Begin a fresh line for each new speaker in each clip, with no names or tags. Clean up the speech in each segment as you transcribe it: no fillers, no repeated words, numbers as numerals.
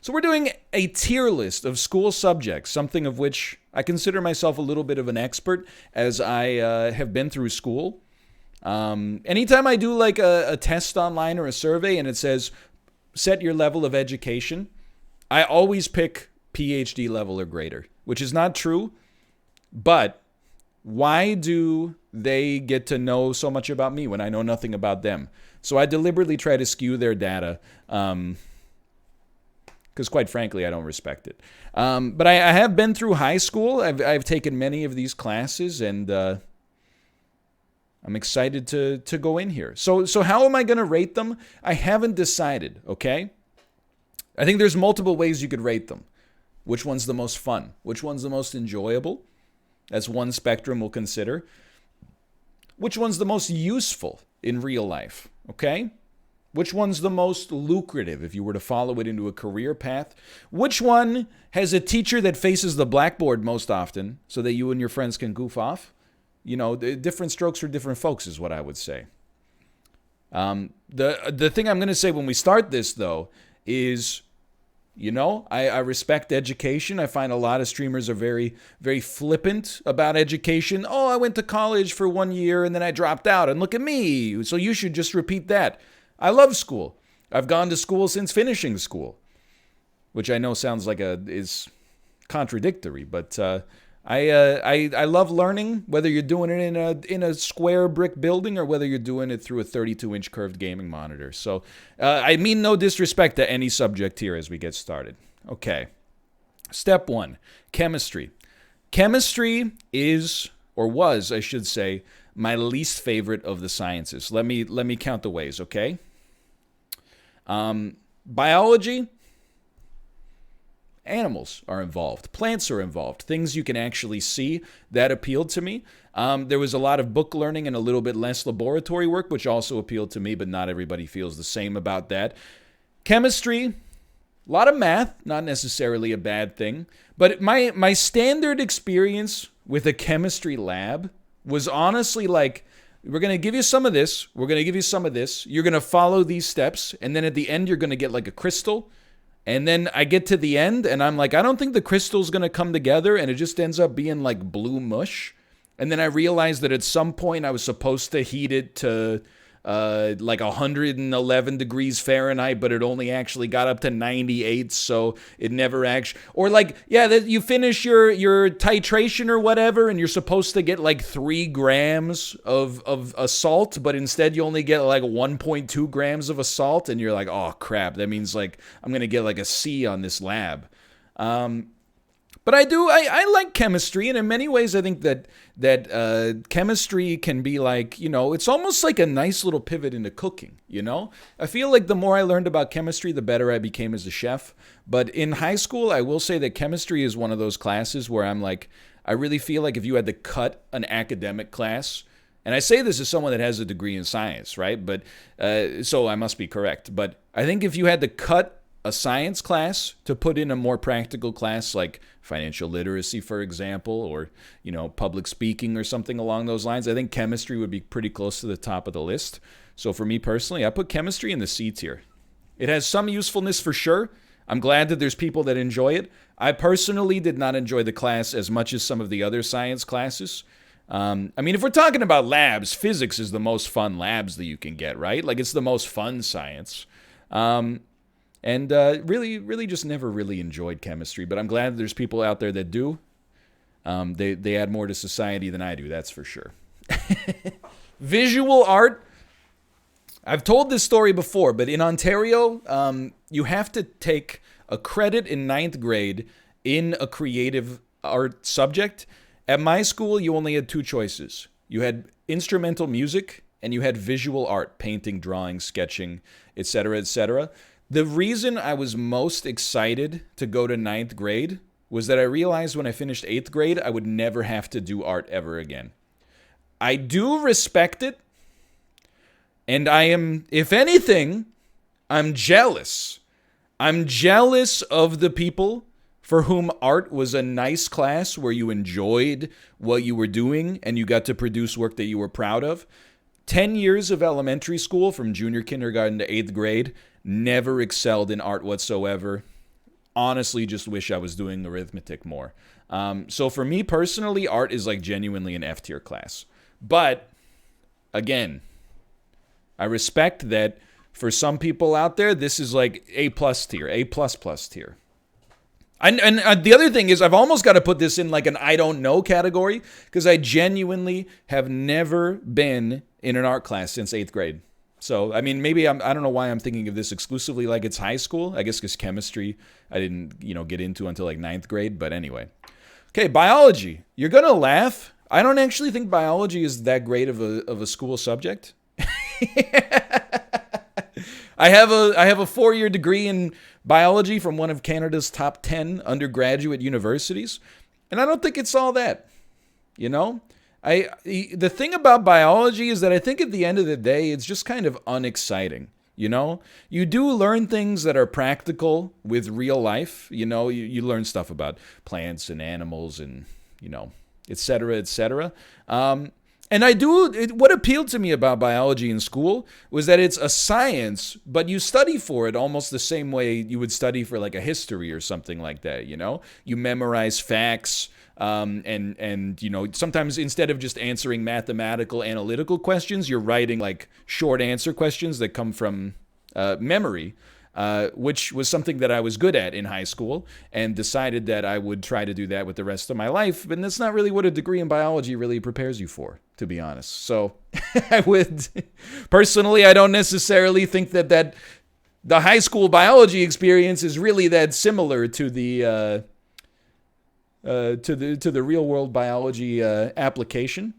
So we're doing a tier list of school subjects, something of which I consider myself a little bit of an expert as I have been through school. Anytime I do like a test online or a survey and it says set your level of education, I always pick PhD level or greater, which is not true, but why do they get to know so much about me when I know nothing about them? So I deliberately try to skew their data because quite frankly, I don't respect it. But I have been through high school. I've taken many of these classes, and I'm excited to go in here. So how am I going to rate them? I haven't decided, okay? I think there's multiple ways you could rate them. Which one's the most fun? Which one's the most enjoyable? That's one spectrum we'll consider. Which one's the most useful in real life? Okay? Which one's the most lucrative if you were to follow it into a career path? Which one has a teacher that faces the blackboard most often so that you and your friends can goof off? You know, different strokes for different folks is what I would say. The thing I'm going to say when we start this, though, is, you know, I respect education. I find a lot of streamers are very, very flippant about education. Oh, I went to college for 1 year and then I dropped out, and look at me. So you should just repeat that. I love school. I've gone to school since finishing school, which I know sounds like is contradictory, but I love learning, whether you're doing it in a square brick building or whether you're doing it through a 32-inch curved gaming monitor. So I mean no disrespect to any subject here as we get started. Okay. Step 1, chemistry. Chemistry is, or was, I should say, my least favorite of the sciences. Let me count the ways, okay? Biology. Animals are involved. Plants are involved. Things you can actually see. That appealed to me. There was a lot of book learning and a little bit less laboratory work, which also appealed to me, but not everybody feels the same about that. Chemistry, a lot of math, not necessarily a bad thing. But my standard experience with a chemistry lab was honestly like, we're going to give you some of this. We're going to give you some of this. You're going to follow these steps. And then at the end, you're going to get like a crystal. And then I get to the end, and I'm like, I don't think the crystal's going to come together, and it just ends up being like blue mush. And then I realized that at some point I was supposed to heat it to like 111 degrees Fahrenheit, but it only actually got up to 98, so it never actually... Or like, yeah, you finish your titration or whatever, and you're supposed to get like 3 grams of a salt, but instead you only get like 1.2 grams of a salt, and you're like, oh crap, that means like I'm going to get like a C on this lab. But I like chemistry, and in many ways I think that chemistry can be like, you know, it's almost like a nice little pivot into cooking, you know? I feel like the more I learned about chemistry, the better I became as a chef. But in high school, I will say that chemistry is one of those classes where I'm like, I really feel like if you had to cut an academic class, and I say this as someone that has a degree in science, right? But so I must be correct. But I think if you had to cut a science class to put in a more practical class like financial literacy, for example, or, you know, public speaking or something along those lines, I think chemistry would be pretty close to the top of the list. So for me personally, I put chemistry in the C tier. It has some usefulness for sure. I'm glad that there's people that enjoy it. I personally did not enjoy the class as much as some of the other science classes. I mean, if we're talking about labs, physics is the most fun labs that you can get, right? Like, it's the most fun science. And really just never really enjoyed chemistry, but I'm glad there's people out there that do. They add more to society than I do, that's for sure. Visual art. I've told this story before, but in Ontario, you have to take a credit in 9th grade in a creative art subject. At my school, you only had 2 choices. You had instrumental music, and you had visual art, painting, drawing, sketching, etc., etc. The reason I was most excited to go to 9th grade was that I realized when I finished 8th grade, I would never have to do art ever again. I do respect it, and I am, if anything, I'm jealous. I'm jealous of the people for whom art was a nice class where you enjoyed what you were doing and you got to produce work that you were proud of. 10 years of elementary school, from junior kindergarten to 8th grade, never excelled in art whatsoever. honestly just wish I was doing arithmetic more. So for me personally, art is like genuinely an F tier class. But again, I respect that for some people out there, this is like A plus tier, A plus plus tier. And the other thing is, I've almost got to put this in like an I don't know category, because I genuinely have never been in an art class since 8th grade. So, I mean, maybe I don't know why I'm thinking of this exclusively like it's high school. I guess because chemistry I didn't, get into until like 9th grade. But anyway. Okay, biology. You're going to laugh. I don't actually think biology is that great of a school subject. I have a 4-year degree in biology from one of Canada's top 10 undergraduate universities, and I don't think it's all that. The thing about biology is that I think at the end of the day, it's just kind of unexciting. You do learn things that are practical with real life. You learn stuff about plants and animals and, et cetera, et cetera. What appealed to me about biology in school was that it's a science, but you study for it almost the same way you would study for like a history or something like that, You memorize facts, and sometimes instead of just answering mathematical, analytical questions, you're writing like short answer questions that come from memory. Which was something that I was good at in high school, and decided that I would try to do that with the rest of my life. But that's not really what a degree in biology really prepares you for, to be honest. So personally, I don't necessarily think that the high school biology experience is really that similar to the real world biology application.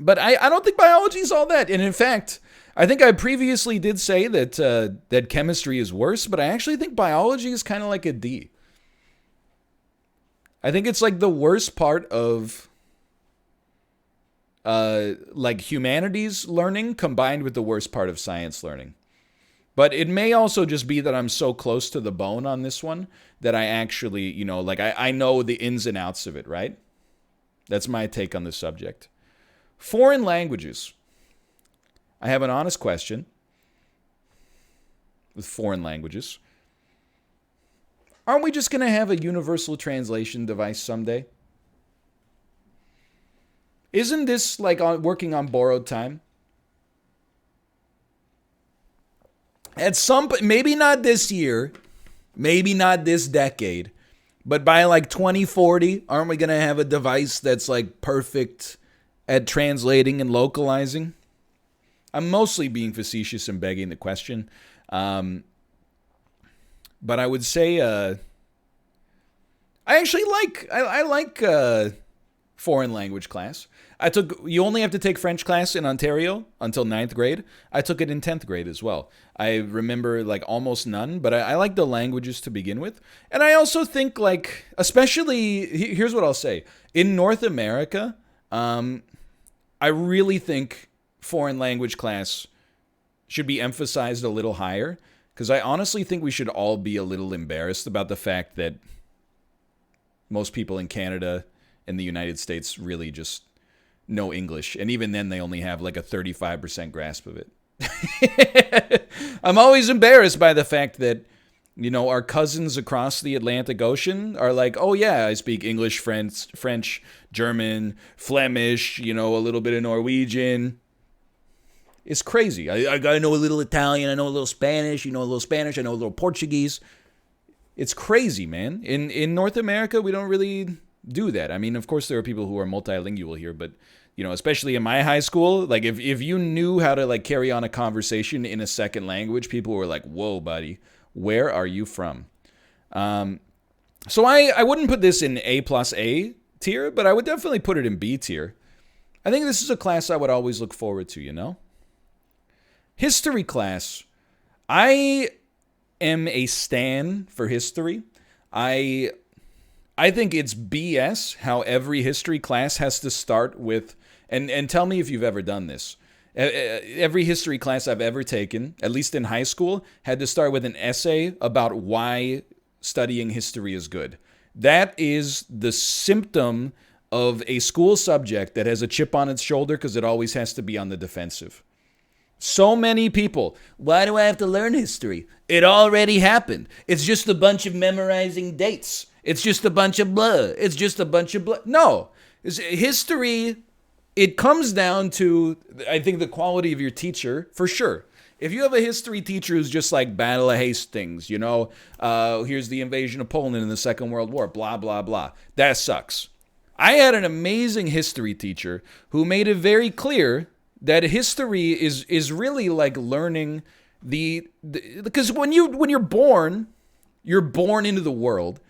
But I don't think biology is all that. And in fact, I think I previously did say that chemistry is worse, but I actually think biology is kind of like a D. I think it's like the worst part of like humanities learning combined with the worst part of science learning. But it may also just be that I'm so close to the bone on this one that I actually, I know the ins and outs of it, right? That's my take on the subject. Foreign languages. I have an honest question with foreign languages. Aren't we just going to have a universal translation device someday? Isn't this like working on borrowed time? At some point, maybe not this year, maybe not this decade, but by like 2040, aren't we going to have a device that's like perfect at translating and localizing? I'm mostly being facetious and begging the question. But I would say I actually like foreign language class. You only have to take French class in Ontario until 9th grade. I took it in 10th grade as well. I remember like almost none, but I like the languages to begin with. And I also think like, especially, here's what I'll say. In North America, I really think foreign language class should be emphasized a little higher, because I honestly think we should all be a little embarrassed about the fact that most people in Canada and the United States really just know English, and even then they only have like a 35% grasp of it. I'm always embarrassed by the fact that, our cousins across the Atlantic Ocean are like, oh yeah, I speak English, French, German, Flemish, a little bit of Norwegian. It's crazy. I gotta know a little Italian. I know a little Spanish. A little Spanish. I know a little Portuguese. It's crazy, man. In North America, we don't really do that. I mean, of course, there are people who are multilingual here, but especially in my high school, like if you knew how to like carry on a conversation in a second language, people were like, "Whoa, buddy, where are you from?" So I wouldn't put this in A plus A tier, but I would definitely put it in B tier. I think this is a class I would always look forward to. History class. I am a stan for history. I think it's BS how every history class has to start with, and tell me if you've ever done this. Every history class I've ever taken, at least in high school, had to start with an essay about why studying history is good. That is the symptom of a school subject that has a chip on its shoulder because it always has to be on the defensive. So many people. Why do I have to learn history? It already happened. It's just a bunch of memorizing dates. It's just a bunch of blah. It's just a bunch of blah. No. History, it comes down to, I think, the quality of your teacher, for sure. If you have a history teacher who's just like Battle of Hastings, here's the invasion of Poland in the Second World War, blah, blah, blah. That sucks. I had an amazing history teacher who made it very clear that history is really like learning because when you're born into the world,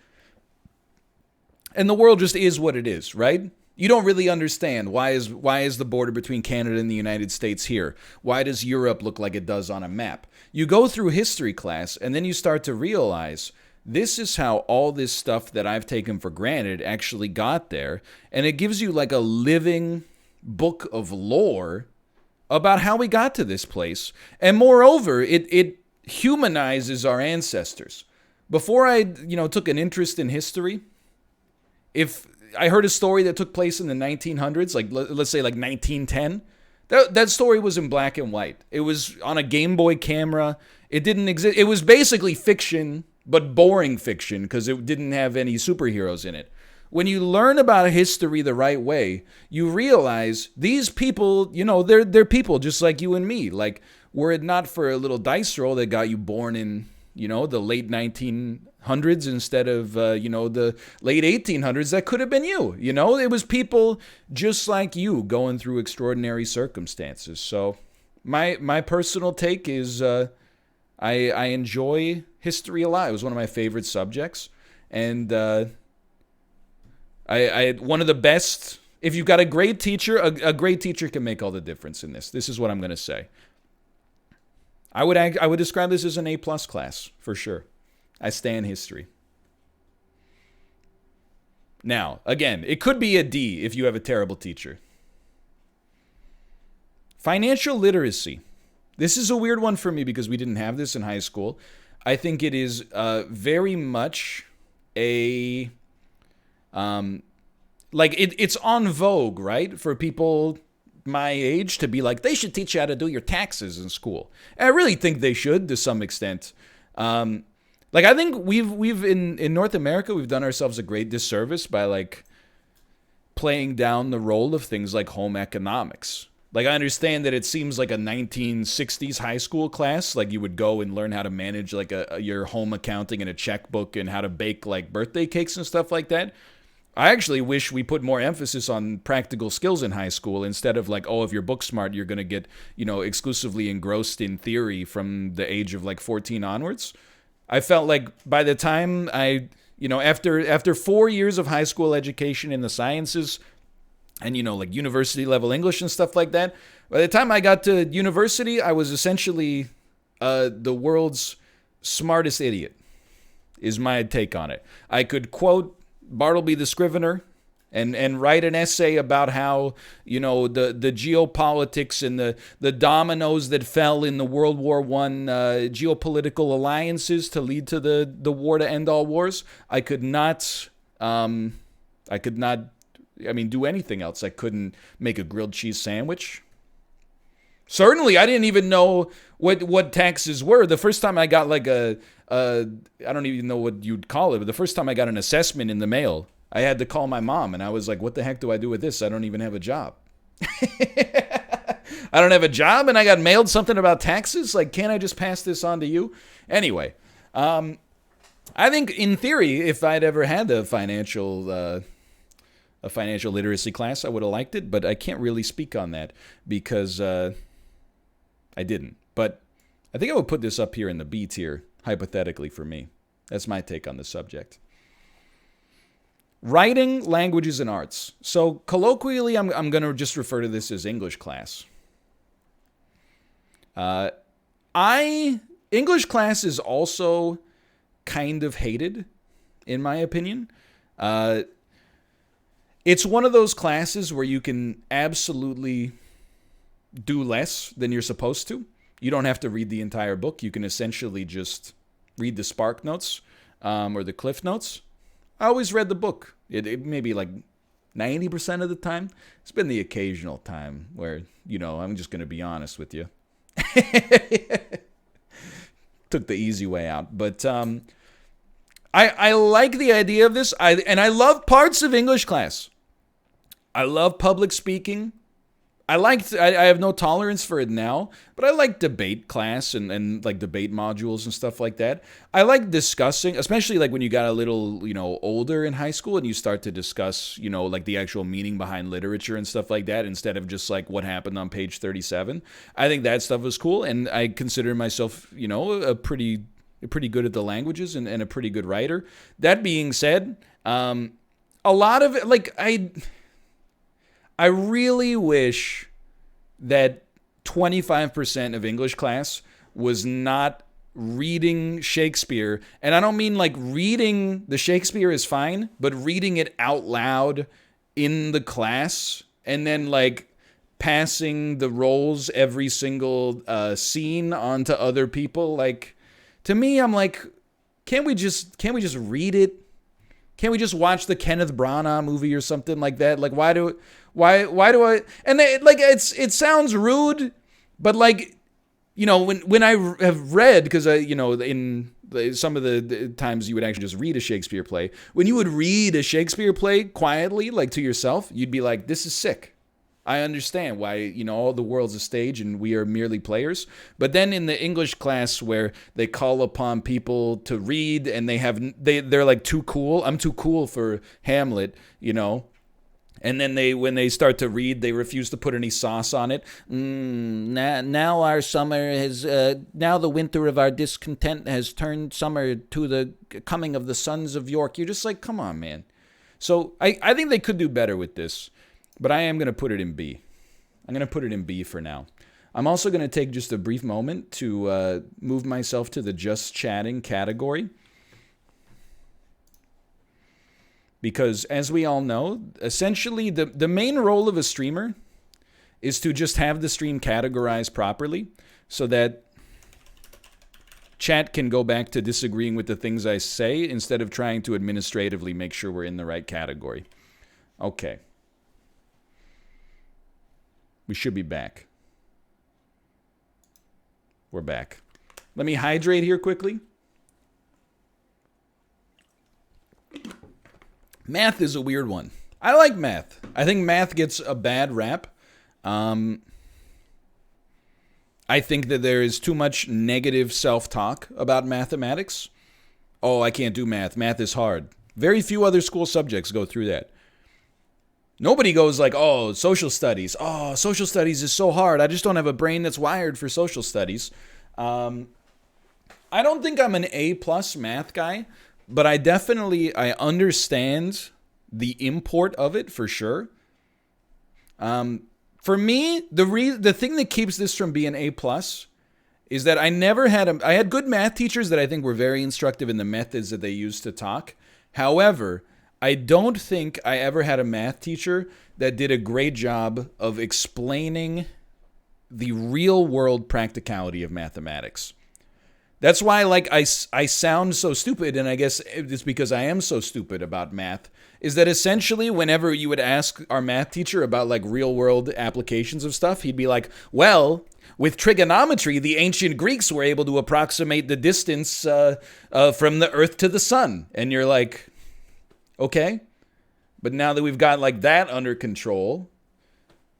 and the world just is what it is, right? You don't really understand why is the border between Canada and the United States here? Why does Europe look like it does on a map? You go through history class and then you start to realize this is how all this stuff that I've taken for granted actually got there, and it gives you like a living book of lore about how we got to this place. And moreover, it humanizes our ancestors. Before I, took an interest in history, if I heard a story that took place in the 1900s, like let's say like 1910, that story was in black and white. It was on a Game Boy camera. It didn't exist. It was basically fiction, but boring fiction because it didn't have any superheroes in it. When you learn about history the right way, you realize these people, they're people just like you and me. Like, were it not for a little dice roll that got you born in, the late 1900s instead of, the late 1800s, that could have been you. It was people just like you going through extraordinary circumstances. So my personal take is I enjoy history a lot. It was one of my favorite subjects. And I one of the best. If you've got a great teacher, a great teacher can make all the difference in this. This is what I'm going to say. I would describe this as an A+ class for sure. I stand history. Now, again, it could be a D if you have a terrible teacher. Financial literacy. This is a weird one for me because we didn't have this in high school. I think it is very much a it's on vogue, right? For people my age to be like, they should teach you how to do your taxes in school. And I really think they should to some extent. I think we've in North America, we've done ourselves a great disservice by like playing down the role of things like home economics. Like, I understand that it seems like a 1960s high school class. Like, you would go and learn how to manage like your home accounting and a checkbook and how to bake like birthday cakes and stuff like that. I actually wish we put more emphasis on practical skills in high school instead of like, if you're book smart, you're going to get, exclusively engrossed in theory from the age of like 14 onwards. I felt like by the time after 4 years of high school education in the sciences and, like university level English and stuff like that, by the time I got to university, I was essentially the world's smartest idiot, is my take on it. I could quote Bartleby the Scrivener and write an essay about how, the geopolitics and the dominoes that fell in the World War I geopolitical alliances to lead to the war to end all wars. I could not do anything else. I couldn't make a grilled cheese sandwich. Certainly, I didn't even know what taxes were. The first time I got like I don't even know what you'd call it, but the first time I got an assessment in the mail, I had to call my mom, and I was like, what the heck do I do with this? I don't even have a job. I don't have a job, and I got mailed something about taxes? Like, can't I just pass this on to you? Anyway, I think in theory, if I'd ever had a financial literacy class, I would have liked it, but I can't really speak on that because I didn't. But I think I would put this up here in the B tier, hypothetically for me. That's my take on the subject. Writing, languages, and arts. So colloquially, I'm going to just refer to this as English class. English class is also kind of hated, in my opinion. It's one of those classes where you can absolutely do less than you're supposed to. You don't have to read the entire book. You can essentially just read the Spark Notes or the Cliff Notes. I always read the book. It maybe like 90% of the time. It's been the occasional time where, I'm just going to be honest with you. Took the easy way out. But I like the idea of this. I love parts of English class. I love public speaking. I have no tolerance for it now, but I like debate class and like debate modules and stuff like that. I like discussing, especially like when you got a little, older in high school and you start to discuss, like the actual meaning behind literature and stuff like that instead of just like what happened on page 37. I think that stuff was cool, and I consider myself, a pretty good at the languages and a pretty good writer. That being said, a lot of it, like I really wish that 25% of English class was not reading Shakespeare. And I don't mean like reading the Shakespeare is fine, but reading it out loud in the class and then like passing the roles every single scene onto other people. Like, to me, I'm like, can't we just read it? Can't we just watch the Kenneth Branagh movie or something like that? Like, why do I? And it sounds rude, but like, when I have read, because in some of the times you would actually just read a Shakespeare play. When you would read a Shakespeare play quietly, like to yourself, you'd be like, this is sick. I understand why, all the world's a stage and we are merely players. But then in the English class where they call upon people to read and they're like too cool. I'm too cool for Hamlet, And then when they start to read, they refuse to put any sauce on it. Now our summer has, now the winter of our discontent has turned summer to the coming of the sons of York. You're just like, come on, man. So I think they could do better with this. But I am going to put it in B. I'm going to put it in B for now. I'm also going to take just a brief moment to move myself to the just chatting category. Because as we all know, essentially the main role of a streamer is to just have the stream categorized properly so that chat can go back to disagreeing with the things I say instead of trying to administratively make sure we're in the right category. Okay. We should be back. We're back. Let me hydrate here quickly. Math is a weird one. I like math. I think math gets a bad rap. I think that there is too much negative self-talk about mathematics. Oh, I can't do math. Math is hard. Very few other school subjects go through that. Nobody goes like, oh, social studies. Oh, social studies is so hard. I just don't have a brain that's wired for social studies. I don't think I'm an A+ math guy, but I understand the import of it for sure. For me, the thing that keeps this from being A+ is that I had good math teachers that I think were very instructive in the methods that they used to talk. However, I don't think I ever had a math teacher that did a great job of explaining the real world practicality of mathematics. That's why I sound so stupid, and I guess it's because I am so stupid about math, is that essentially whenever you would ask our math teacher about like real world applications of stuff, he'd be like, well, with trigonometry, the ancient Greeks were able to approximate the distance from the Earth to the sun. And you're like, okay, but now that we've got like that under control,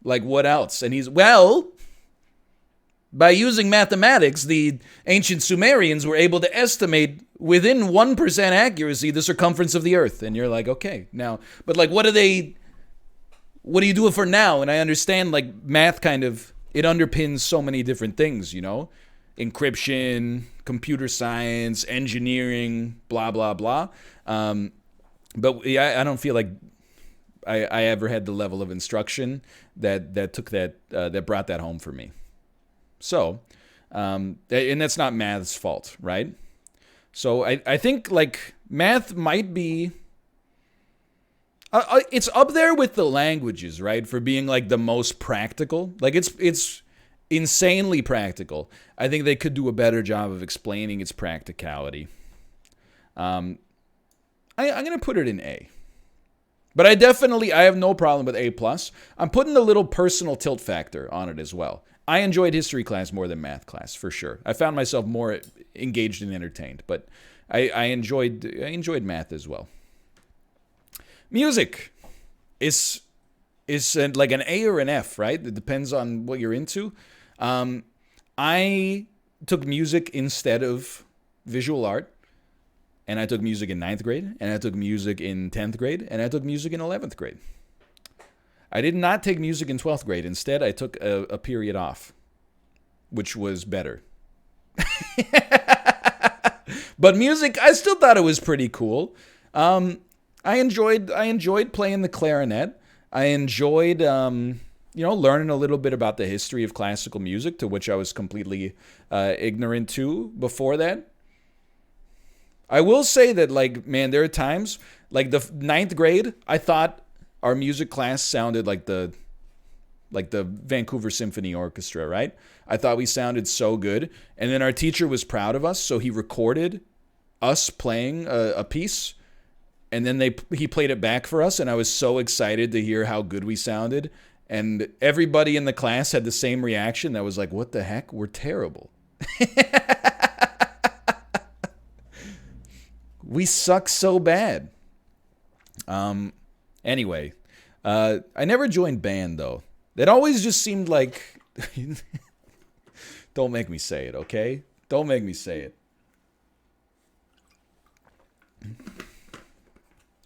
like what else? And he's, well, by using mathematics, the ancient Sumerians were able to estimate within 1% accuracy the circumference of the earth. And you're like, okay, now, but like, what do you do it for now? And I understand like math kind of, it underpins so many different things, encryption, computer science, engineering, blah, blah, blah. But I don't feel like I ever had the level of instruction that brought that home for me. So, and that's not math's fault, right? So I think like math might be, it's up there with the languages, right? For being like the most practical. Like it's insanely practical. I think they could do a better job of explaining its practicality. I'm going to put it in A. But I have no problem with A+. I'm putting a little personal tilt factor on it as well. I enjoyed history class more than math class, for sure. I found myself more engaged and entertained, but I enjoyed math as well. Music is like an A or an F, right? It depends on what you're into. I took music instead of visual art, and I took music in ninth grade, and I took music in 10th grade, and I took music in 11th grade. I did not take music in 12th grade. Instead, I took a period off, which was better. But music, I still thought it was pretty cool. I enjoyed playing the clarinet. I enjoyed, learning a little bit about the history of classical music, to which I was completely ignorant to before that. I will say that, like, man, there are times, like the ninth grade, I thought our music class sounded like the Vancouver Symphony Orchestra, right? I thought we sounded so good. And then our teacher was proud of us, so he recorded us playing a piece, and then he played it back for us, and I was so excited to hear how good we sounded. And everybody in the class had the same reaction. That was like, what the heck? We're terrible. We suck so bad. Anyway, I never joined band, though. It always just seemed like... Don't make me say it, okay? Don't make me say it.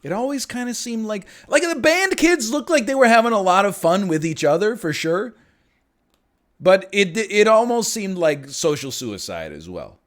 It always kind of seemed like the band kids looked like they were having a lot of fun with each other, for sure. But it almost seemed like social suicide as well.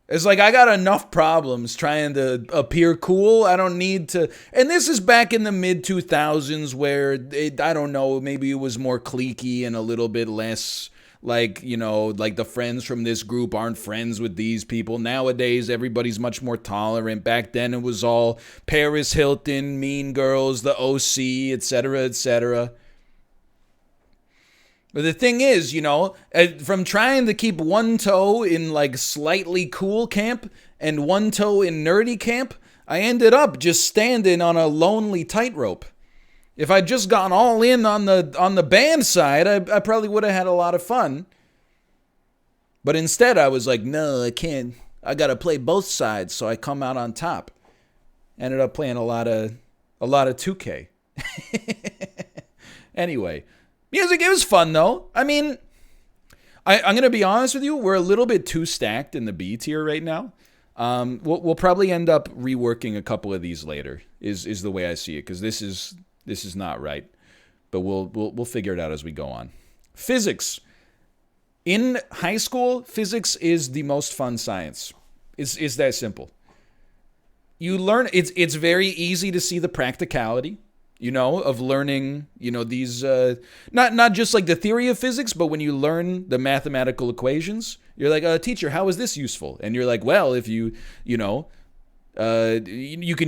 It's like, I got enough problems trying to appear cool. I don't need to. And this is back in the mid-2000s where, I don't know, maybe it was more cliquey and a little bit less like, like the friends from this group aren't friends with these people. Nowadays, everybody's much more tolerant. Back then, it was all Paris Hilton, Mean Girls, the OC, etc., etc. But the thing is, from trying to keep one toe in like slightly cool camp and one toe in nerdy camp, I ended up just standing on a lonely tightrope. If I'd just gone all in on the band side, I probably would have had a lot of fun. But instead, I was like, no, I can't. I got to play both sides so I come out on top. Ended up playing a lot of 2K. Anyway. Music, it was fun, though. I mean, I'm going to be honest with you. We're a little bit too stacked in the B tier right now. We'll probably end up reworking a couple of these later, is the way I see it, because this is not right. But we'll figure it out as we go on. Physics. In high school, physics is the most fun science. It's that simple. You learn, it's very easy to see the practicality, of learning, these, not just like the theory of physics, but when you learn the mathematical equations, you're like, teacher, how is this useful? And you're like, well, if you can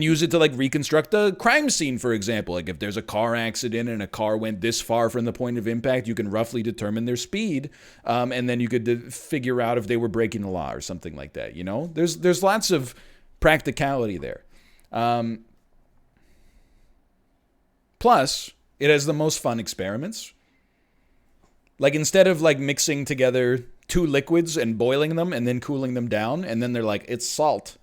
use it to like reconstruct a crime scene, for example. Like if there's a car accident and a car went this far from the point of impact, you can roughly determine their speed. And then you could figure out if they were breaking the law or something like that. There's lots of practicality there. Plus, it has the most fun experiments. Like instead of like mixing together two liquids and boiling them and then cooling them down, and then they're like, it's salt.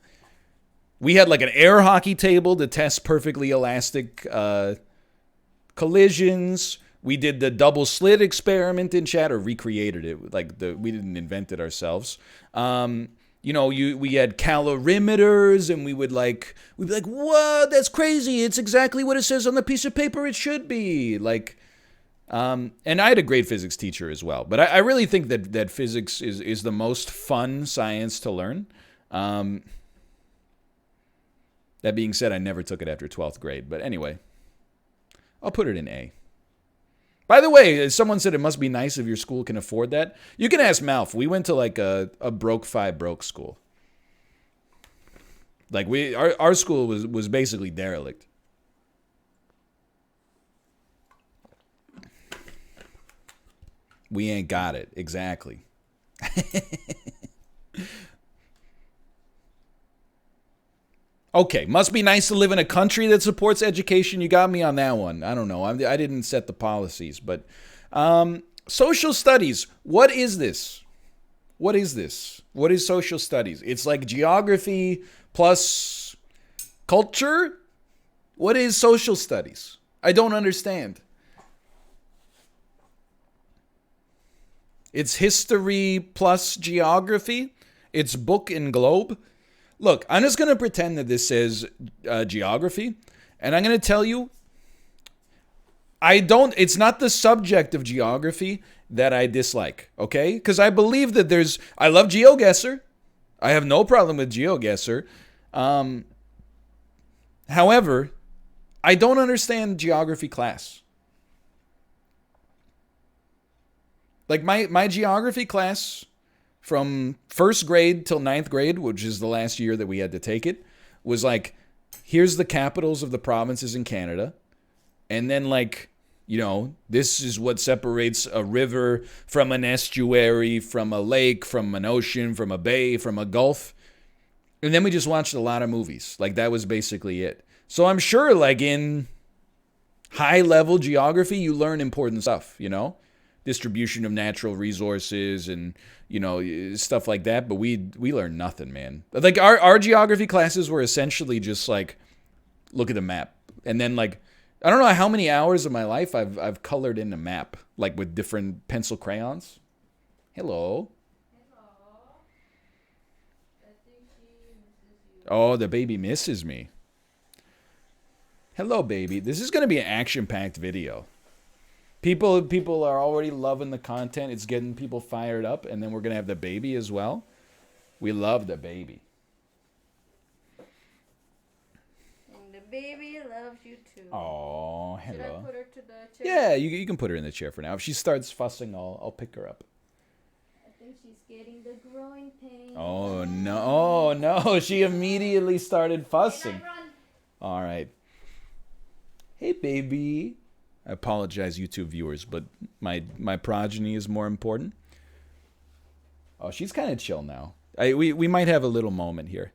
We had like an air hockey table to test perfectly elastic collisions. We did the double slit experiment in chat, or recreated it. We didn't invent it ourselves. We had calorimeters, and we'd be like, what? That's crazy. It's exactly what it says on the piece of paper it should be. And I had a great physics teacher as well. But I really think that physics is the most fun science to learn. That being said, I never took it after 12th grade. But anyway, I'll put it in A. By the way, someone said it must be nice if your school can afford that. You can ask Malf. We went to like a broke school. Like our school was basically derelict. We ain't got it. Exactly. Okay, must be nice to live in a country that supports education. You got me on that one. I don't know. I didn't set the policies, but Social studies. What is this? What is this? What is social studies? It's like geography plus culture? What is social studies? I don't understand. It's history plus geography. It's book and globe. Look, I'm just going to pretend that this says geography. And I'm going to tell you, it's not the subject of geography that I dislike, okay? Because I believe that I love GeoGuessr. I have no problem with GeoGuessr. However, I don't understand geography class. Like my geography class from first grade till ninth grade, which is the last year that we had to take it, was like, here's the capitals of the provinces in Canada. And then this is what separates a river from an estuary, from a lake, from an ocean, from a bay, from a gulf. And then we just watched a lot of movies. Like, that was basically it. So I'm sure, like, in high-level geography, you learn important stuff, distribution of natural resources and, stuff like that. But we learned nothing, man. Like, our geography classes were essentially just, like, look at the map. And then, like, I don't know how many hours of my life I've colored in a map, like, with different pencil crayons. Hello.
I think she misses you.
Oh, the baby misses me. Hello, baby. This is going to be an action-packed video. People are already loving the content. It's getting people fired up, and then we're going to have the baby as well. We love the baby.
And the baby loves you too.
Oh, hello.
Should I put her to the chair?
Yeah, you can put her in the chair for now. If she starts fussing, I'll pick her up.
I think she's getting the growing pain.
Oh, no. Oh, no. She immediately started fussing.
Can I run?
All right. Hey, baby. I apologize, YouTube viewers, but my progeny is more important. Oh, she's kind of chill now. We might have a little moment here.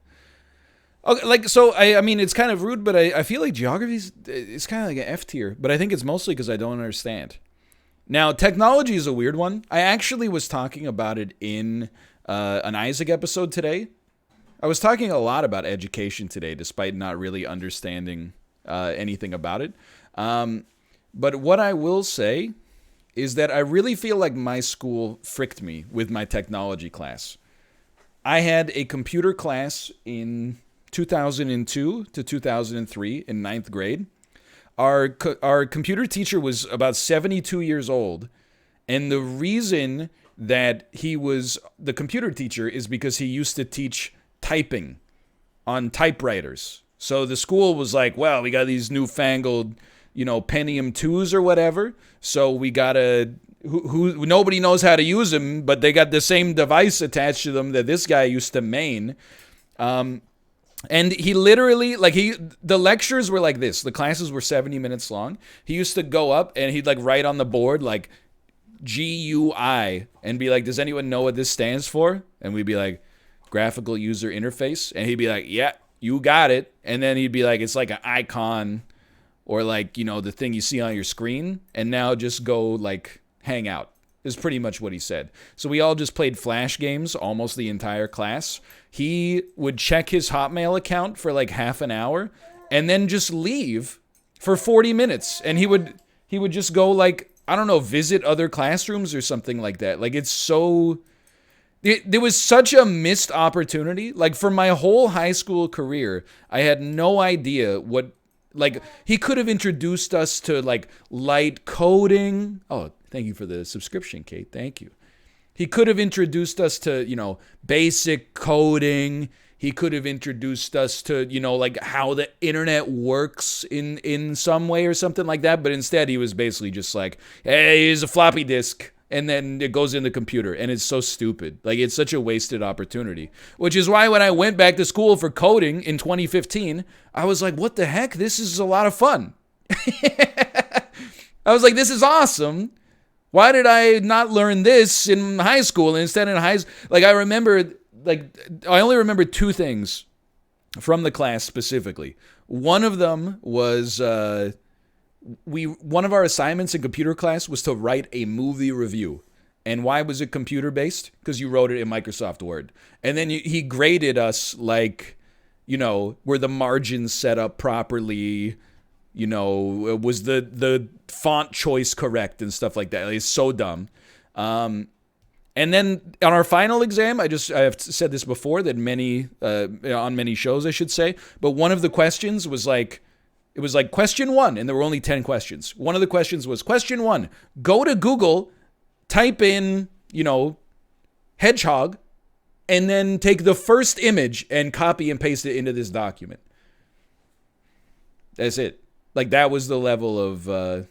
Okay, I mean, it's kind of rude, but I feel like geography is kind of like an F tier, but I think it's mostly because I don't understand. Now, technology is a weird one. I actually was talking about it in an Isaac episode today. I was talking a lot about education today, despite not really understanding anything about it. But what I will say is that I really feel like my school fricked me with my technology class. I had a computer class in 2002 to 2003 in ninth grade. Our computer teacher was about 72 years old. And the reason that he was the computer teacher is because he used to teach typing on typewriters. So the school was like, well, we got these newfangled, Pentium 2s or whatever. So we gotta, who nobody knows how to use them, but they got the same device attached to them that this guy used to main. And he literally, the lectures were like this. The classes were 70 minutes long. He used to go up and he'd write on the board GUI and be like, does anyone know what this stands for? And we'd be like, graphical user interface. And he'd be like, yeah, you got it. And then he'd be like, it's like an icon or the thing you see on your screen. And now just go hang out is pretty much what he said. So we all just played Flash games almost the entire class. He would check his Hotmail account for half an hour and then just leave for 40 minutes. And he would just go I don't know, visit other classrooms or something like that. It's so... There was such a missed opportunity. For my whole high school career, I had no idea what... he could have introduced us to, light coding. Oh, thank you for the subscription, Kate. Thank you. He could have introduced us to, basic coding. He could have introduced us to, how the internet works in some way or something like that. But instead, he was basically just hey, here's a floppy disk. And then it goes in the computer. And it's so stupid. It's such a wasted opportunity. Which is why when I went back to school for coding in 2015, I was like, what the heck? This is a lot of fun. I was like, this is awesome. Why did I not learn this in high school? And instead in high school, I remember, I only remember two things from the class specifically. One of them was one of our assignments in computer class was to write a movie review. And why was it computer based? Because you wrote it in Microsoft Word. And then he graded us like, were the margins set up properly? Was the font choice correct and stuff like that? It's so dumb. And then on our final exam, I have said this before that on many shows I should say, but one of the questions was like, it was like question 1, and there were only 10 questions. One of the questions was question 1, go to Google, type in, hedgehog, and then take the first image and copy and paste it into this document. That's it. Like, that was the level of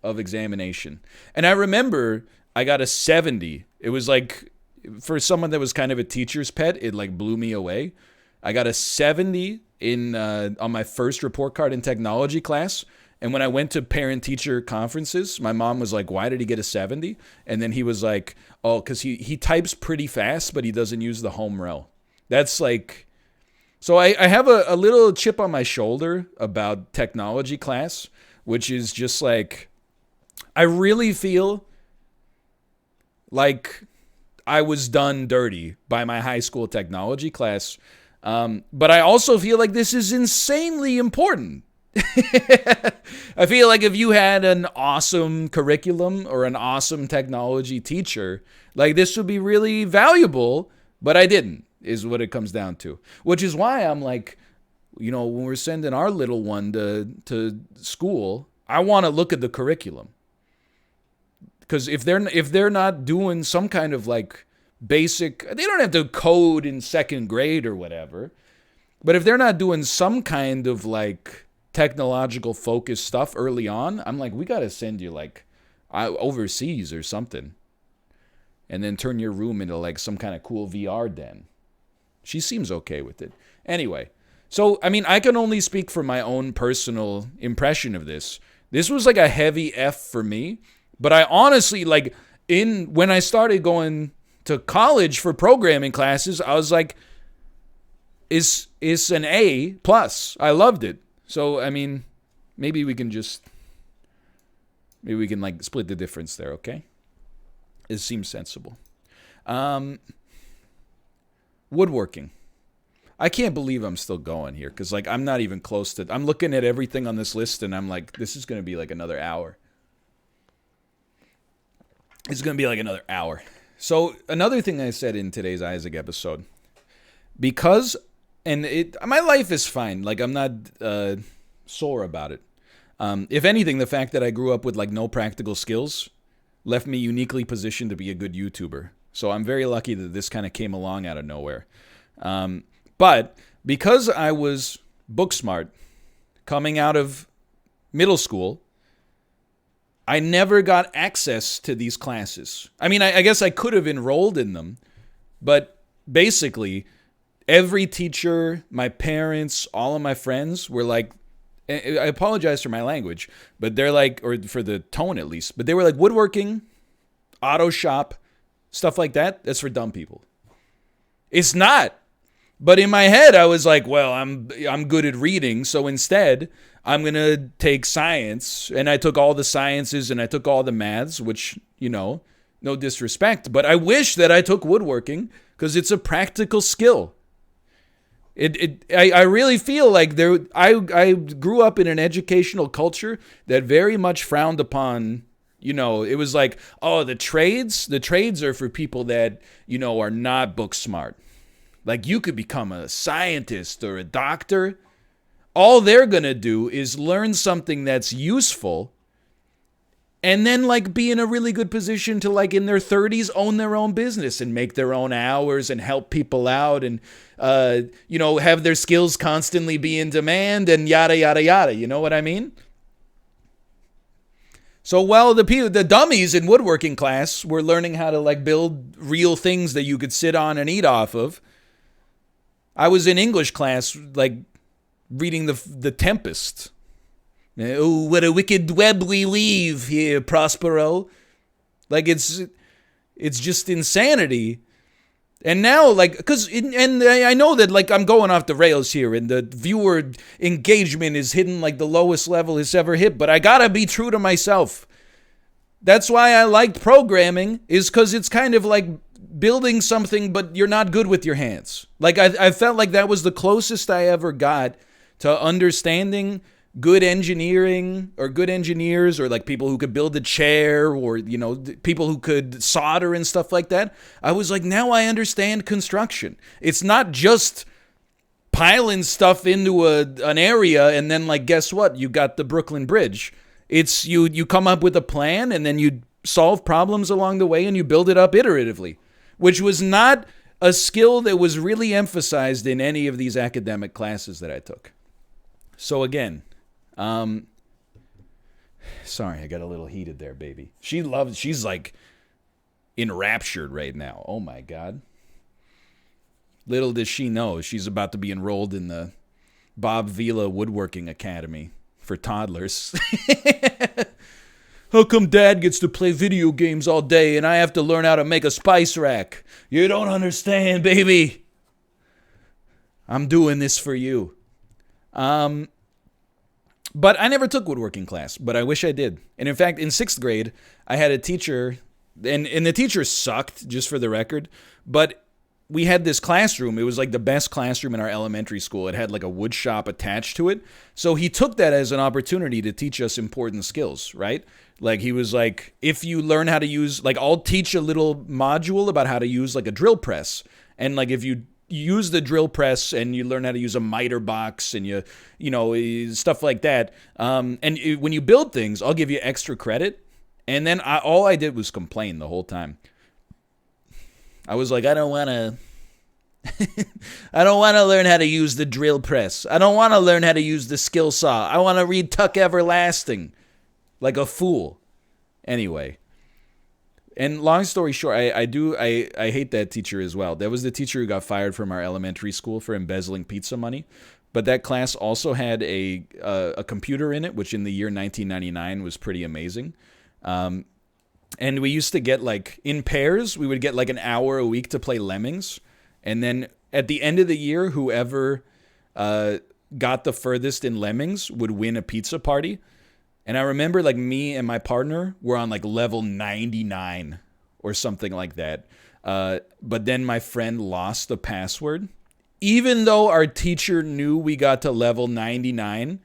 examination. And I remember I got a 70. It was like, for someone that was kind of a teacher's pet, it like blew me away. I got a 70 on my first report card in technology class. And when I went to parent-teacher conferences, my mom was like, why did he get a 70? And then he was like, oh, because he types pretty fast, but he doesn't use the home rel. That's like... So I have a little chip on my shoulder about technology class, which is just like... I really feel like I was done dirty by my high school technology class. But I also feel like this is insanely important. I feel like if you had an awesome curriculum or an awesome technology teacher, like this would be really valuable, but I didn't, is what it comes down to. Which is why I'm like, when we're sending our little one to school, I want to look at the curriculum. Because if they're not doing some kind of like basic, they don't have to code in second grade or whatever, but if they're not doing some kind of like technological focused stuff early on, I'm like, we got to send you like overseas or something, and then turn your room into like some kind of cool VR den. She seems okay with it. Anyway, so I mean, I can only speak for my own personal impression of this. This was like a heavy F for me, but I honestly like when I started going to college for programming classes, I was like, it's an A plus. I loved it. So, I mean, maybe we can like split the difference there, okay? It seems sensible. Woodworking. I can't believe I'm still going here because, like, I'm not even close to... I'm looking at everything on this list and I'm like, this is going to be like another hour. It's going to be like another hour. So, another thing I said in today's Isaac episode, because... And my life is fine. Like, I'm not sore about it. If anything, the fact that I grew up with, like, no practical skills left me uniquely positioned to be a good YouTuber. So I'm very lucky that this kind of came along out of nowhere. But because I was book smart coming out of middle school, I never got access to these classes. I mean, I guess I could have enrolled in them, but basically... Every teacher, my parents, all of my friends were like, I apologize for my language, but they're like, or for the tone at least, but they were like, woodworking, auto shop, stuff like that, that's for dumb people. It's not. But in my head, I was like, well, I'm good at reading, so instead, I'm going to take science, and I took all the sciences, and I took all the maths, which, no disrespect, but I wish that I took woodworking, because it's a practical skill. I really feel like I grew up in an educational culture that very much frowned upon, it was like, oh, the trades are for people that, are not book smart. Like, you could become a scientist or a doctor. All they're going to do is learn something that's useful and then, like, be in a really good position to, like, in their 30s, own their own business and make their own hours and help people out and, have their skills constantly be in demand and yada, yada, yada. You know what I mean? So while the dummies in woodworking class were learning how to, like, build real things that you could sit on and eat off of, I was in English class, like, reading The Tempest. Oh, what a wicked web we weave here, Prospero. Like, it's just insanity And now, like, and I know that, like, I'm going off the rails here, and the viewer engagement is hitting, like, the lowest level it's ever hit, but I gotta be true to myself. That's why I liked programming, is because it's kind of like building something, but you're not good with your hands. Like, I felt like that was the closest I ever got to understanding good engineering or good engineers, or like people who could build a chair, or, you know, people who could solder and stuff like that. I was like, now I understand construction. It's not just piling stuff into an area and then, like, guess what? You got the Brooklyn Bridge. It's you come up with a plan, and then you solve problems along the way, and you build it up iteratively, which was not a skill that was really emphasized in any of these academic classes that I took. So again, sorry, I got a little heated there, baby. She's like enraptured right now. Oh my God. Little does she know, she's about to be enrolled in the Bob Vila Woodworking Academy for toddlers. How come Dad gets to play video games all day and I have to learn how to make a spice rack? You don't understand, baby. I'm doing this for you. But I never took woodworking class, but I wish I did. And in fact, in 6th grade, I had a teacher, and the teacher sucked, just for the record, but we had this classroom. It was like the best classroom in our elementary school. It had like a wood shop attached to it. So he took that as an opportunity to teach us important skills, right? Like, he was like, if you learn how to use, like, I'll teach a little module about how to use like a drill press. And like, if you use the drill press and you learn how to use a miter box and you know, stuff like that. And when you build things, I'll give you extra credit. And then all I did was complain the whole time. I was like, I don't want to learn how to use the drill press. I don't want to learn how to use the skill saw. I want to read Tuck Everlasting like a fool. Anyway. And long story short, I hate that teacher as well. That was the teacher who got fired from our elementary school for embezzling pizza money. But that class also had a computer in it, which in the year 1999 was pretty amazing. And we used to get, like, in pairs, we would get like an hour a week to play Lemmings. And then at the end of the year, whoever got the furthest in Lemmings would win a pizza party. And I remember, like, me and my partner were on like level 99 or something like that. But then my friend lost the password. Even though our teacher knew we got to level 99,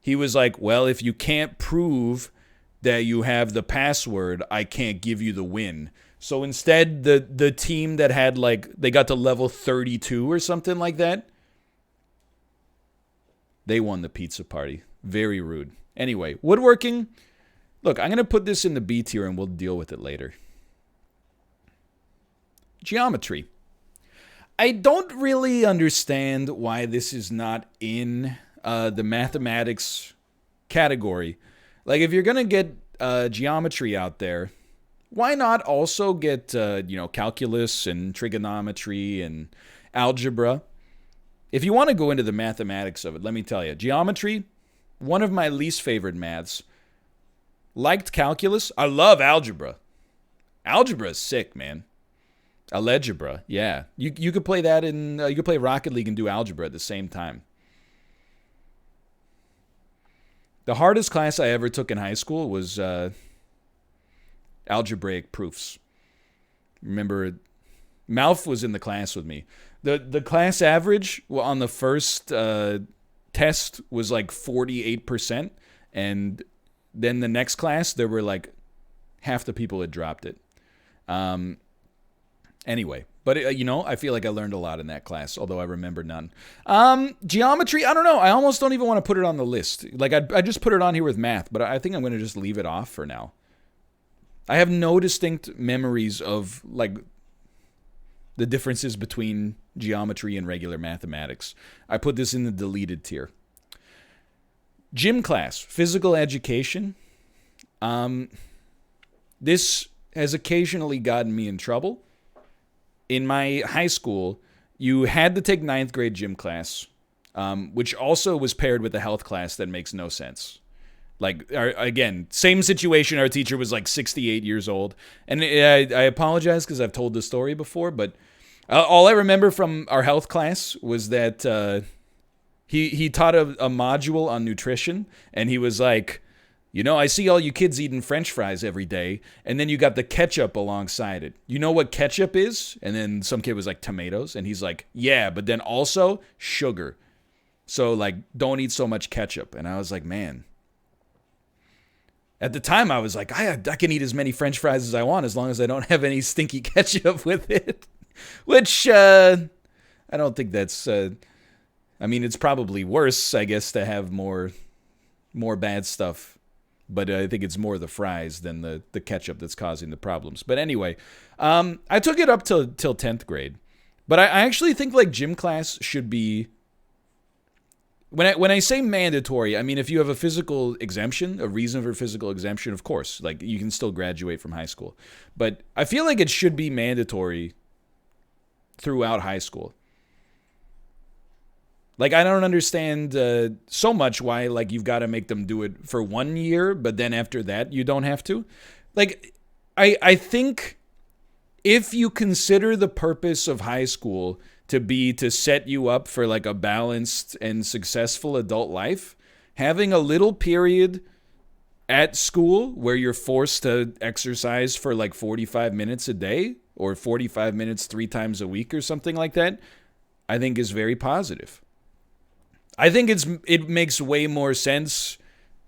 he was like, well, if you can't prove that you have the password, I can't give you the win. So instead, the team that had, like, they got to level 32 or something like that, they won the pizza party. Very rude. Anyway, woodworking. Look, I'm going to put this in the B tier and we'll deal with it later. Geometry. I don't really understand why this is not in the mathematics category. Like, if you're going to get geometry out there, why not also get, calculus and trigonometry and algebra? If you want to go into the mathematics of it, let me tell you, geometry, one of my least favorite maths. Liked calculus. I love algebra. Algebra is sick, man. Algebra, yeah. You could play that in, you could play Rocket League and do algebra at the same time. The hardest class I ever took in high school was algebraic proofs. Remember, Malf was in the class with me. The class average on the first test was like 48%, and then the next class there were like half the people had dropped it. Anyway, but I feel like I learned a lot in that class, although I remember none. Geometry, I don't know. I almost don't even want to put it on the list. Like, I just put it on here with math, but I think I'm going to just leave it off for now. I have no distinct memories of, like, the differences between geometry and regular mathematics. I put this in the deleted tier. Gym class, physical education. This has occasionally gotten me in trouble. In my high school, you had to take 9th grade gym class, which also was paired with a health class that makes no sense. Like, again, same situation. Our teacher was like 68 years old. And I apologize because I've told this story before, but All I remember from our health class was that he taught a module on nutrition, and he was like, you know, I see all you kids eating French fries every day, and then you got the ketchup alongside it. You know what ketchup is? And then some kid was like, tomatoes, and he's like, yeah, but then also sugar. So, like, don't eat so much ketchup. And I was like, man. At the time, I was like, I can eat as many French fries as I want as long as I don't have any stinky ketchup with it. Which, I don't think that's... I mean, it's probably worse, I guess, to have more bad stuff. But I think it's more the fries than the ketchup that's causing the problems. But anyway, I took it up till 10th grade. But I actually think, like, gym class should be... When I say mandatory, I mean if you have a physical exemption, a reason for physical exemption, of course. Like, you can still graduate from high school. But I feel like it should be mandatory throughout high school. Like, I don't understand so much why, like, you've got to make them do it for 1 year, but then after that, you don't have to. Like, I think if you consider the purpose of high school to be to set you up for, like, a balanced and successful adult life, having a little period at school where you're forced to exercise for, like, 45 minutes a day or 45 minutes 3 times a week or something like that, I think is very positive. I think it makes way more sense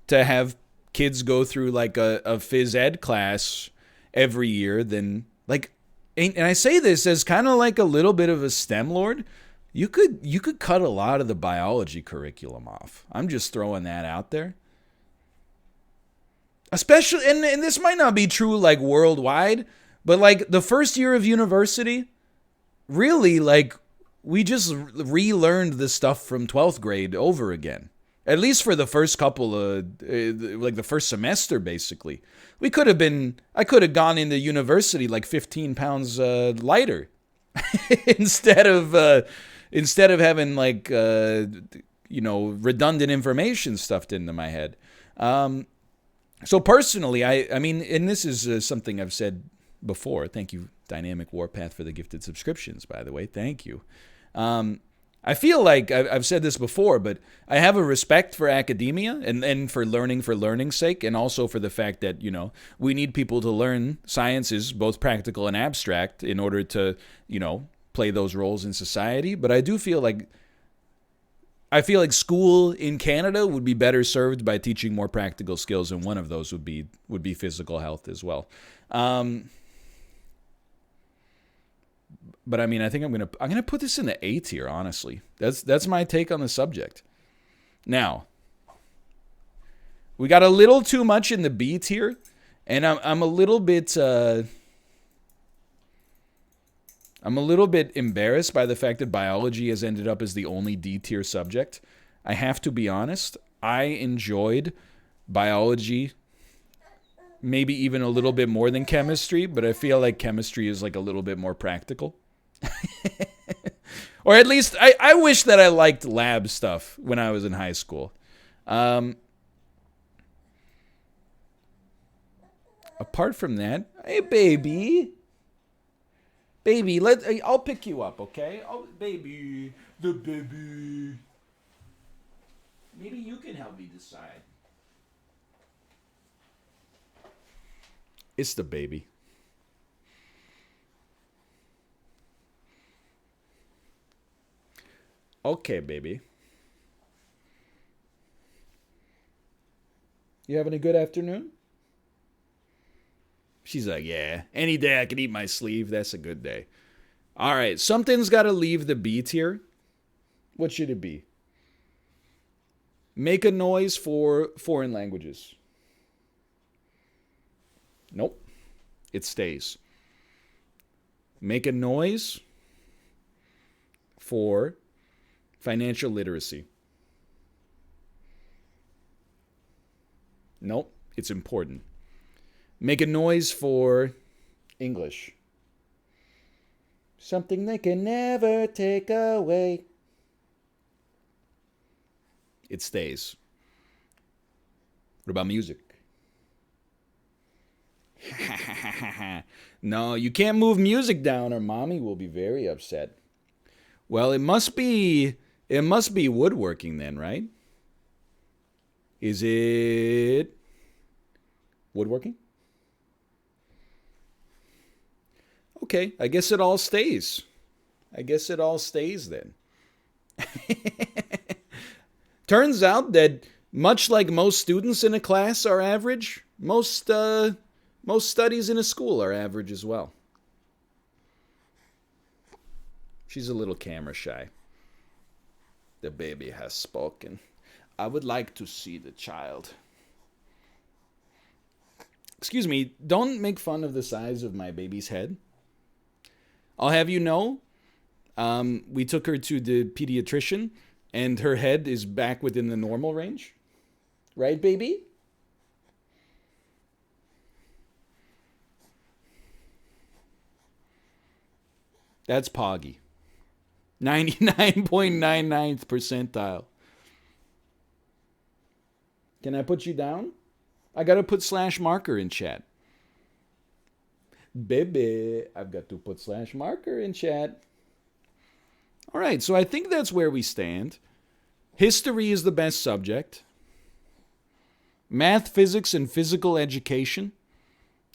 to have kids go through like a phys ed class every year than like, and I say this as kind of like a little bit of a STEM lord. You could cut a lot of the biology curriculum off. I'm just throwing that out there. Especially, and this might not be true like worldwide, but like the first year of university, really like, we just relearned the stuff from 12th grade over again. At least for the first couple of, like the first semester, basically. I could have gone into university like 15 pounds lighter instead of having like, redundant information stuffed into my head. So personally, I mean, and this is something I've said before. Thank you, Dynamic Warpath, for the gifted subscriptions, by the way. Thank you. I feel like I've said this before, but I have a respect for academia and for learning's sake, and also for the fact that, we need people to learn sciences, both practical and abstract, in order to, play those roles in society. But I feel like school in Canada would be better served by teaching more practical skills, and one of those would be physical health as well. But I mean, I think I'm gonna put this in the A tier. Honestly, that's my take on the subject. Now, we got a little too much in the B tier, and I'm a little bit embarrassed by the fact that biology has ended up as the only D tier subject. I have to be honest. I enjoyed biology, maybe even a little bit more than chemistry, but I feel like chemistry is like a little bit more practical. Or at least I wish that I liked lab stuff when I was in high school. Apart from that, hey baby, I'll pick you up, okay? Baby, the baby. Maybe you can help me decide. It's the baby. Okay, baby. You having a good afternoon? She's like, yeah, any day I can eat my sleeve. That's a good day. All right, something's got to leave the B tier. What should it be? Make a noise for foreign languages. Nope. It stays. Make a noise for financial literacy. Nope. It's important. Make a noise for English. Something they can never take away. It stays. What about music? No, you can't move music down or mommy will be very upset. Well, it must be woodworking then, right? Is it woodworking? Okay, I guess it all stays. I guess it all stays then. Turns out that much like most students in a class are average, most studies in a school are average as well. She's a little camera shy. The baby has spoken. I would like to see the child. Excuse me, don't make fun of the size of my baby's head. I'll have you know, we took her to the pediatrician, and her head is back within the normal range. Right, baby? That's Poggy. 99.99th percentile. Can I put you down? I gotta put slash marker in chat. Baby, I've got to put slash marker in chat. All right, so I think that's where we stand. History is the best subject. Math, physics, and physical education,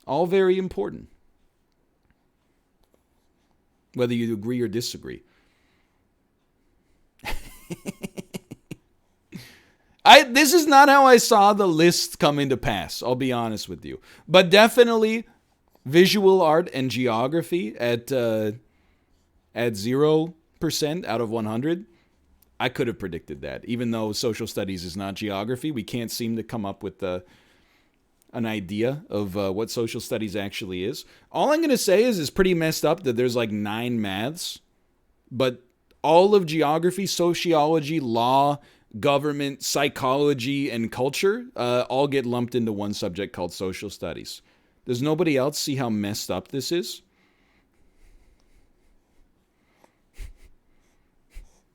all very important. Whether you agree or disagree. This is not how I saw the list come into pass, I'll be honest with you. But definitely visual art and geography at 0% out of 100. I could have predicted that. Even though social studies is not geography, we can't seem to come up with an idea of what social studies actually is. All I'm going to say is it's pretty messed up that there's like 9 maths, but all of geography, sociology, law, government, psychology, and culture all get lumped into one subject called social studies. Does nobody else see how messed up this is?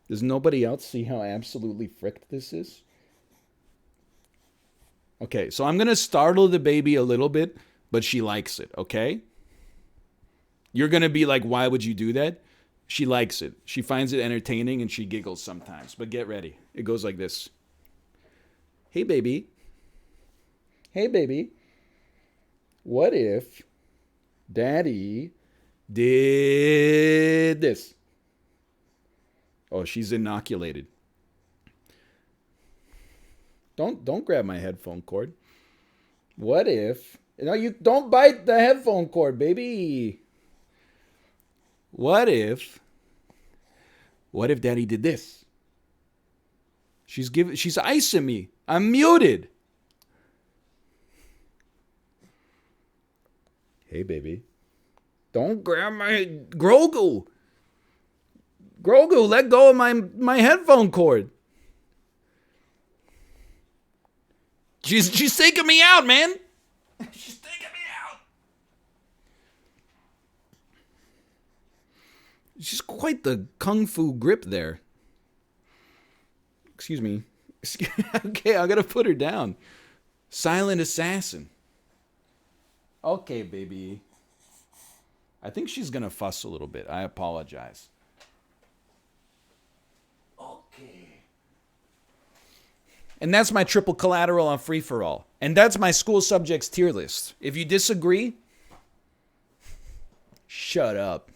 Does nobody else see how absolutely fricked this is? Okay, so I'm going to startle the baby a little bit, but she likes it, okay? You're going to be like, why would you do that? She likes it. She finds it entertaining and she giggles sometimes. But get ready. It goes like this. Hey, baby. Hey, baby. What if Daddy did this? Oh, she's inoculated. Don't grab my headphone cord. What if... No, you don't bite the headphone cord, baby. What if Daddy did this? She's icing me. I'm muted. Hey, baby. Don't grab my Grogu. Grogu, let go of my headphone cord. She's taking me out, man. She's taking me out. She's quite the kung fu grip there. Excuse me. Okay, I gotta put her down. Silent assassin. Okay, baby. I think she's gonna fuss a little bit. I apologize. Okay. And that's my triple collateral on free for all. And that's my school subjects tier list. If you disagree, shut up.